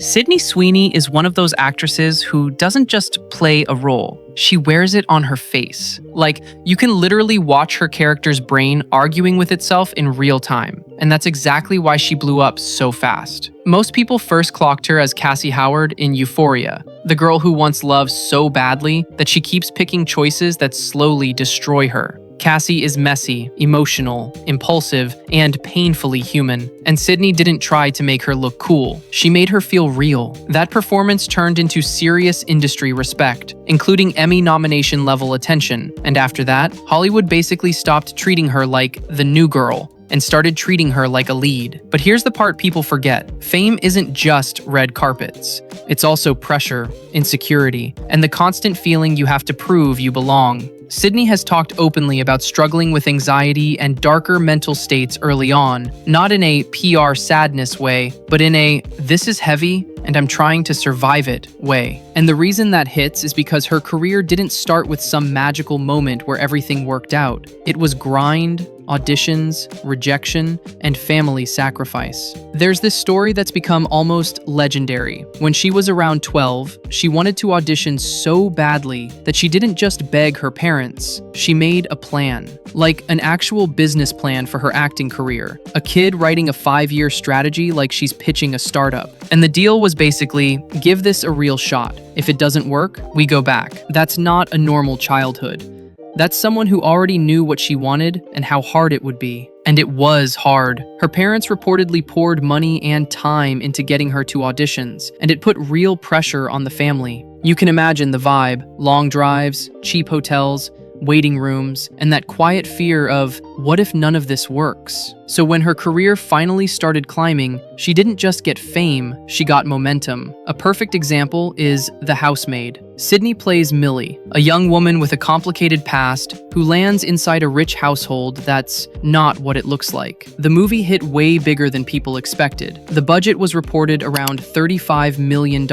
Sydney Sweeney is one of those actresses who doesn't just play a role, she wears it on her face. Like, you can literally watch her character's brain arguing with itself in real time, and that's exactly why she blew up so fast. Most people first clocked her as Cassie Howard in Euphoria, the girl who wants love so badly that she keeps picking choices that slowly destroy her. Cassie is messy, emotional, impulsive, and painfully human. And Sydney didn't try to make her look cool. She made her feel real. That performance turned into serious industry respect, including Emmy nomination level attention. And after that, Hollywood basically stopped treating her like the new girl and started treating her like a lead. But here's the part people forget. Fame isn't just red carpets. It's also pressure, insecurity, and the constant feeling you have to prove you belong. Sydney has talked openly about struggling with anxiety and darker mental states early on, not in a PR sadness way, but in a "this is heavy and I'm trying to survive it" way. And the reason that hits is because her career didn't start with some magical moment where everything worked out. It was grind, auditions, rejection, and family sacrifice. There's this story that's become almost legendary. When she was around 12, she wanted to audition so badly that she didn't just beg her parents. She made a plan, like an actual business plan for her acting career. A kid writing a 5-year strategy like she's pitching a startup. And the deal was basically, give this a real shot. If it doesn't work, we go back. That's not a normal childhood. That's someone who already knew what she wanted and how hard it would be. And it was hard. Her parents reportedly poured money and time into getting her to auditions, and it put real pressure on the family. You can imagine the vibe: long drives, cheap hotels, waiting rooms, and that quiet fear of, what if none of this works? So when her career finally started climbing, she didn't just get fame, she got momentum. A perfect example is The Housemaid. Sydney plays Millie, a young woman with a complicated past who lands inside a rich household that's not what it looks like. The movie hit way bigger than people expected. The budget was reported around $35 million,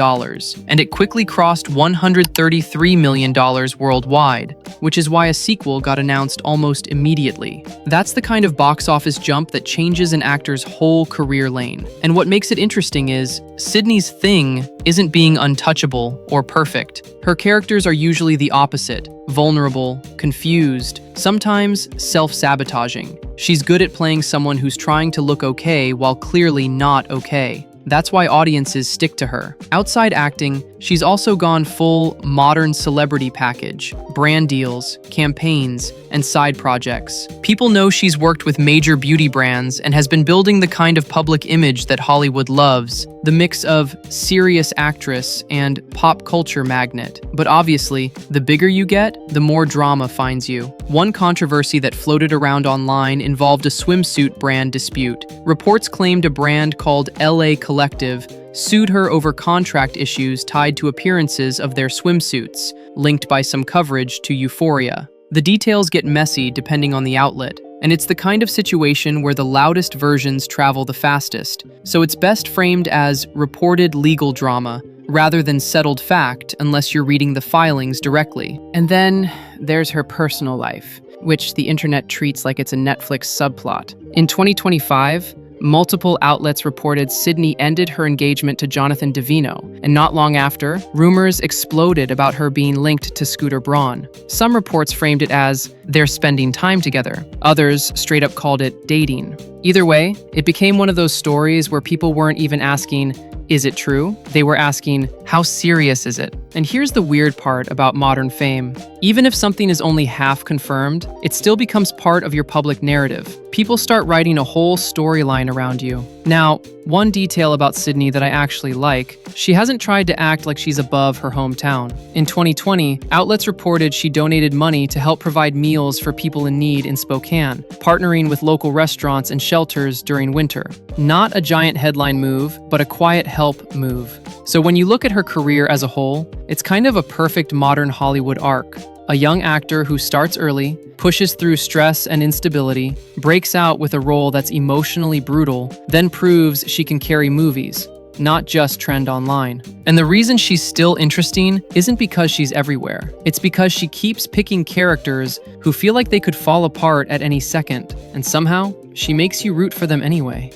and it quickly crossed $133 million worldwide, which is why a sequel got announced almost immediately. That's the kind of box office jump that changes an actor's whole career lane. And what makes it interesting is, Sydney's thing isn't being untouchable or perfect. Her characters are usually the opposite: vulnerable, confused, sometimes self-sabotaging. She's good at playing someone who's trying to look okay while clearly not okay. That's why audiences stick to her. Outside acting, she's also gone full modern celebrity package: brand deals, campaigns, and side projects. People know she's worked with major beauty brands and has been building the kind of public image that Hollywood loves, the mix of serious actress and pop culture magnet. But obviously, the bigger you get, the more drama finds you. One controversy that floated around online involved a swimsuit brand dispute. Reports claimed a brand called LA Collective sued her over contract issues tied to appearances of their swimsuits, linked by some coverage to Euphoria. The details get messy depending on the outlet, and it's the kind of situation where the loudest versions travel the fastest, so it's best framed as reported legal drama rather than settled fact unless you're reading the filings directly. And then there's her personal life, which the internet treats like it's a Netflix subplot. In 2025, multiple outlets reported Sydney ended her engagement to Jonathan Davino, and not long after, rumors exploded about her being linked to Scooter Braun. Some reports framed it as they're spending time together. Others straight up called it dating. Either way, it became one of those stories where people weren't even asking, is it true? They were asking, how serious is it? And here's the weird part about modern fame. Even if something is only half confirmed, it still becomes part of your public narrative. People start writing a whole storyline around you. Now, one detail about Sydney that I actually like, she hasn't tried to act like she's above her hometown. In 2020, outlets reported she donated money to help provide meals for people in need in Spokane, partnering with local restaurants and shelters during winter. Not a giant headline move, but a quiet help move. So when you look at her career as a whole, it's kind of a perfect modern Hollywood arc. A young actor who starts early, pushes through stress and instability, breaks out with a role that's emotionally brutal, then proves she can carry movies, not just trend online. And the reason she's still interesting isn't because she's everywhere. It's because she keeps picking characters who feel like they could fall apart at any second, and somehow, she makes you root for them anyway.